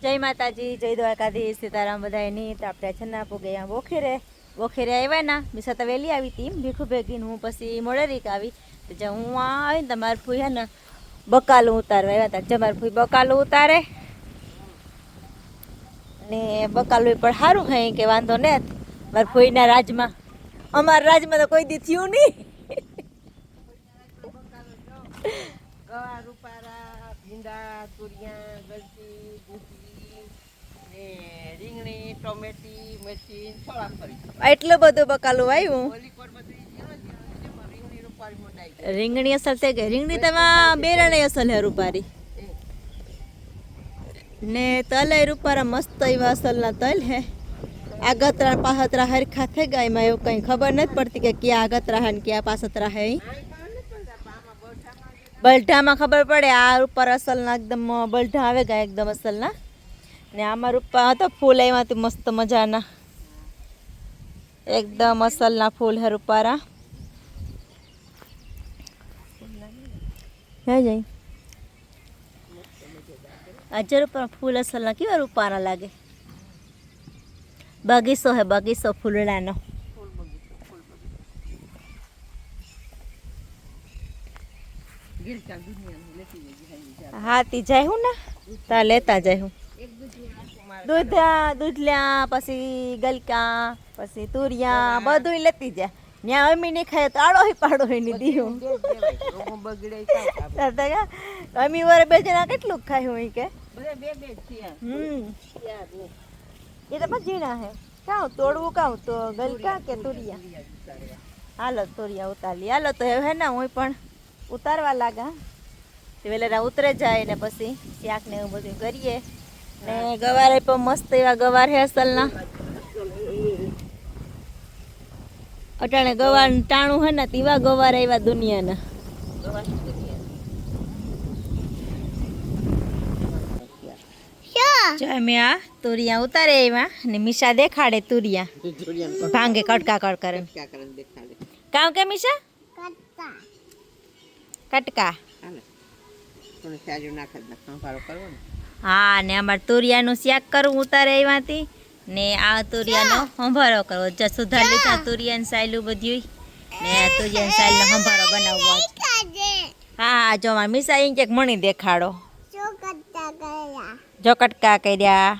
જય માતાજી, જય દ્વારકાધીશ, સીતારામ બધાયની. તો આપણે છે ને ગયા બોખેરે આવ્યા ના મીસા તો વહેલી આવી હતી ભીખું ભેગીને હું પછી મોડેરીક આવી. તો જે હું આવી ને તમારે ફૂઈ હે ને બકાલું ઉતારવા આવ્યા હતા. જમાર ફૂઈ બકાલું ઉતારે ને બકાલું પણ સારું હે કે વાંધો ને. મારા ફૂઈના રાજમાં, અમારા રાજમાં તો કોઈ દી થયું નહીં. ભીંડા, તુરિયા, ગલકી, દૂધી ને રીંગણી, ટોમેટી, મરચી, સોળાફળી. એટલું બધું બકાલું આવ્યું. રીંગણી રૂપારી મંડાઈ. રીંગણી અસલ થઈ ગઈ. રીંગણી તમા બેરણે અસલ હે રૂપારી ને તલ રૂપારા મસ્ત એવા અસલના તલ હે. આગતરા પાસતરા હરખા થઈ ગયા. એમાં એવું કંઈ ખબર નથી પડતી કે ક્યાં આગતરા હે ને ક્યાં પાસતરા હે. બલઢામાં ખબર પડે. આ ઉપર અસલના એકદમ બલઢા આવે ગયા એકદમ અસલના. ને આમાં રૂપા હતો ફૂલ એમાંથી મસ્ત મજાના એકદમ અસલના ફૂલ હે રૂપારા. હે જઈ અજર ઉપર ફૂલ અસલના કેવા રૂપારા લાગે. બગીચો હે બગીચો ફૂલડાનો. હાથી જાય હું ને તા લેતા જાય હું. દૂધલ્યા પછી ગલકા પછી તુરિયા બધું લેતી જાય. ત્યાં અમી નહીં ખાય તો આડો પાડો નહીં દીધું. અમી વારે બે જણા કેટલું ખાય હોય કે એ તો પછી ઝીણા હે. કાં તોડવું કાં તો ગલકા કે તુરિયા. હાલો તુરિયા ઉતારી હાલો તો હે ને હું પણ ઉતારવા લાગા. વેલેરા ઉતરે જાય ને પછી શાક ને એવું બધું કરીએ. ને ગવારે પણ મસ્ત એવા ગવાર હે અસલના. અટાણે ગવાર ટાણું હે ને તેવા ગવાર આવ્યા દુનિયાના. મેં આ તુરિયા ઉતારે આવ્યા ને મીશા દેખાડે તુરિયા ભાંગે કટકા કટ કરે. કામ કે મીશા કટકા. હા ને અમારે તુરિયાનું શાક કરવું ઉતારે આવ્યાથી ને આ તુરિયાનો સંભારો કરવો. સુધાર લીધા તુરિયાનું સાયલું બધું ને તુરિયાનું સાયલનો સંભારો બનાવવો. હા હા જો મારા મીશા એમ કે મણી દેખાડો. જો કટકા કર્યા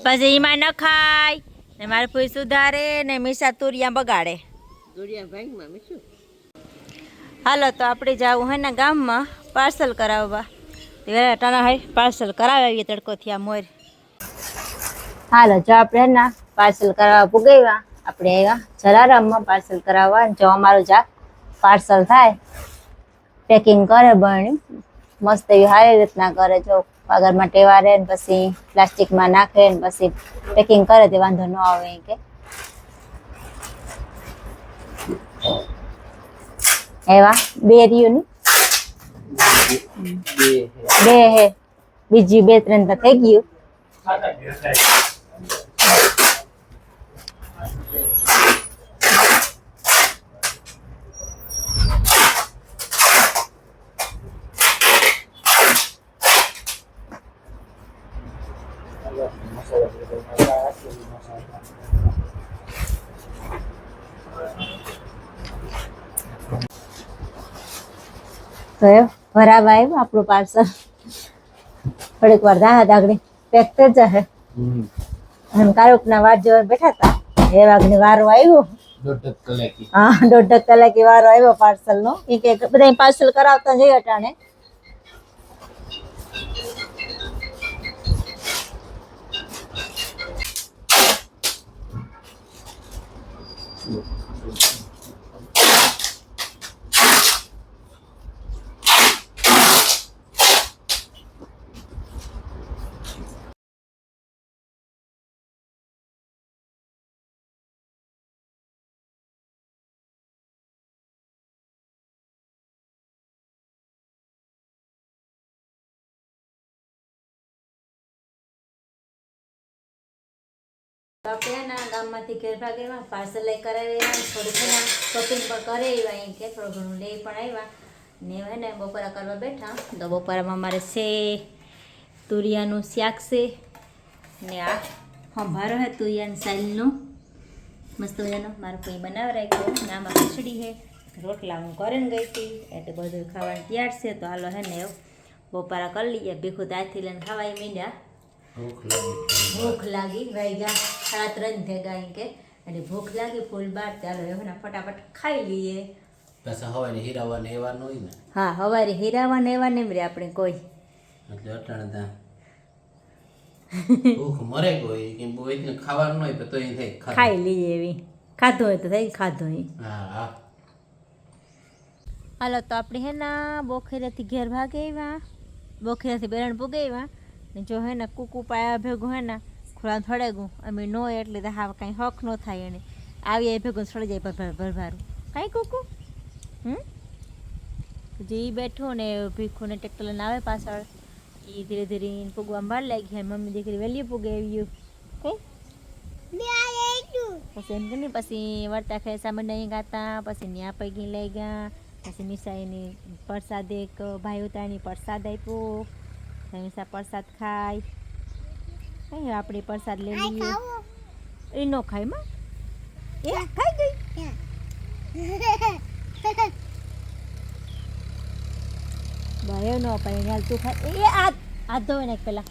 પછી એમાં ન ખાય ને મારે ફૂઈ સુધારે ને મીશા તુરિયા બગાડે. હાલો તો આપણે જવું હે ને ગામમાં પાર્સલ કરાવવા. ટાણા હાય પાર્સલ કરાવી તડકો થયા મોર. હાલો જો આપણે ને પાર્સલ કરાવવા પુગાવ્યા. આપણે આવ્યા જલારામમાં પાર્સલ કરાવવા. જો અમારું જા પાર્સલ થાય પેકિંગ કરે બની મસ્ત એવી સારી રીતના કરે. જો પાગરમાં ટેવારે ને પછી પ્લાસ્ટિકમાં નાખે ને પછી પેકિંગ કરે તે વાંધો ન આવે કે. એવા બે રહ્યું ને બે હે બીજી બે ત્રણ તો થઈ ગયું. તો ભરાવા આવ્યું આપણું પાર્સલ. થોડીક વાર રાહત આગળ પેક થઈ જશે. કારુક ના વાર જોવા બેઠા હતા એ વાગની વારો આવ્યો. હા 1.5 કલાકે વારો આવ્યો પાર્સલ નો. એ કે બધા પાર્સલ કરાવતા જઈએ અટાણે. આપણે ગામમાંથી ઘેર ભાગેવા પાર્સલ લઈ કરાવી થોડું ઘણા શોપિંગ પણ કરે આવ્યા. એમ કે થોડું ઘણું લઈ પણ આવ્યા ને હે ને બપોરા કરવા બેઠા તો બપોરામાં અમારે છે તુરિયાનું શાક છે ને આ સંભારો હે તુરિયાની સાઈલનું મસ્ત મજાનો મારો કોઈ બનાવી રાખ્યો ને આમાં ખીચડી છે રોટલા હું કરીને ગઈ હતી એટલે બધું ખાવાનું તૈયાર છે તો હાલો હે ને એવું બપોરા કરી લઈએ ભીખું ત્યાંથી લઈને ખાવાય મીંડ્યા ભૂખ લાગી વાગ્યા 3:30 થઈ ગયા કે એટલે ભૂખ લાગી ફૂલ બાર ચાલો એવું ને ફટાફટ ખાઈ લઈએ પાછા હવાને હીરાવાને એવા ન હોય ને હા હવારે હીરાવા ને એવા નહીં રે આપણે કોઈ એટલે અટાણે ત્યાં ભૂખ મરે કોઈ કે બહુ એટલે ખાવાનું હોય તો એ થાય ખાઈ લઈએ એવી ખાધું હોય તો થાય ખાધું હોય હા હા હાલો તો આપણે હે ના બોખેરેથી ઘેર ભાગે આવ્યા બોખેરેથી બેરણ પૂગે આવ્યા ને જો હે ને કૂકુ પાયા ભેગું હે ને ખોળા થોડેગું અમે નો એટલે તો હા કાંઈ હક ન થાય એને આવી ભેગું છોડી જાય ભરભારું કાંઈ કૂકુ જે બેઠું ને ભીખું ને ટ્રેક્ટર લઈને આવે પાછળ એ ધીરે ધીરે પૂગવા બહાર લાગી ગયા મમ્મી દીકરી વહેલી પૂગે આવ્યું કઈ પછી એમ કે પછી વર્તા ખાઈ સામાન્ય અહીં ગાતા પછી ન્યા પૈકી લઈ ગયા પછી મિસાઈની પ્રસાદ એક ભાઈ ઉતારની પ્રસાદ આપ્યો મિસા પ્રસાદ ખાય કઈ આપણે પ્રસાદ લઈ લઈએ એ ન ખાય માં એ ખાઈ ગઈ ભાઈ ન પાય હાલ તું ખાય એ આ ધોવે ને પેલા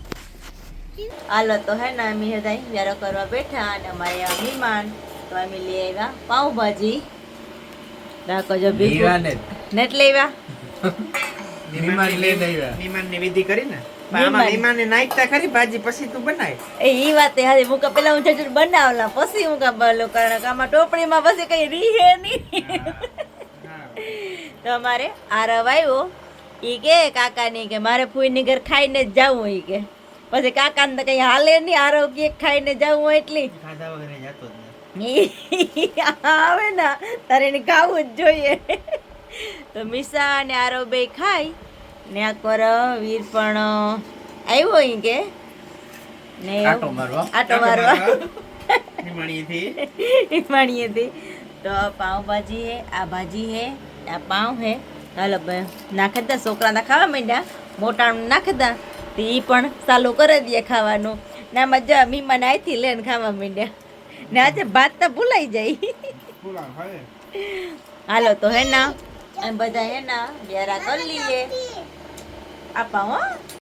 હાલો તો હે ને અમે હૃદય વ્યારો કરવા બેઠા અને અમારે આ મહેમાન તો અમે લઈ આવ્યા પાઉંભાજી રાખો જો નેટ લઈ આવ્યા મહેમાનની વિધિ કરીને આમાં મહેમાનને નાખતા ખરી ભાજી પછી તું બનાય એ વાત હાજી મુકા પેલા હું જજુ બનાવલા પછી હું કા બોલો કારણ કે આમાં ટોપડીમાં પછી કઈ રીહે નહીં તો અમારે આરવ આવ્યો ઈ કે કાકાની કે મારે ફૂઈની ઘર ખાઈને જ જાવું ઈ કે પછી કાકાને તો કઈ હાલે નહીં આરવ કે ખાઈને જાવું હોય એટલી ખાધા વગર જતો જ આવે ને તારે એને ખાવું જ જોઈએ તો મિસા અને આરવ બે ખાય ને આ કર વીર પણ આવ્યો અહીં કે ને આટો મારવા હિમાણીએથી તો પાઉંભાજી હે આ ભાજી હે આ પાઉં હે હાલો નાખતા છોકરા ના ખાવા માંડ્યા મોટાનું નાખતા તો એ પણ ચાલુ કરી દે ખાવાનું ને આમાં જો મીમાન આઈથી લઈને ખાવા માંડ્યા ને આજે ભાત તો ભૂલાઈ જાય હાલો તો હે ના એમ બધા હે ના વ્યારા કરી લઈએ આપા હો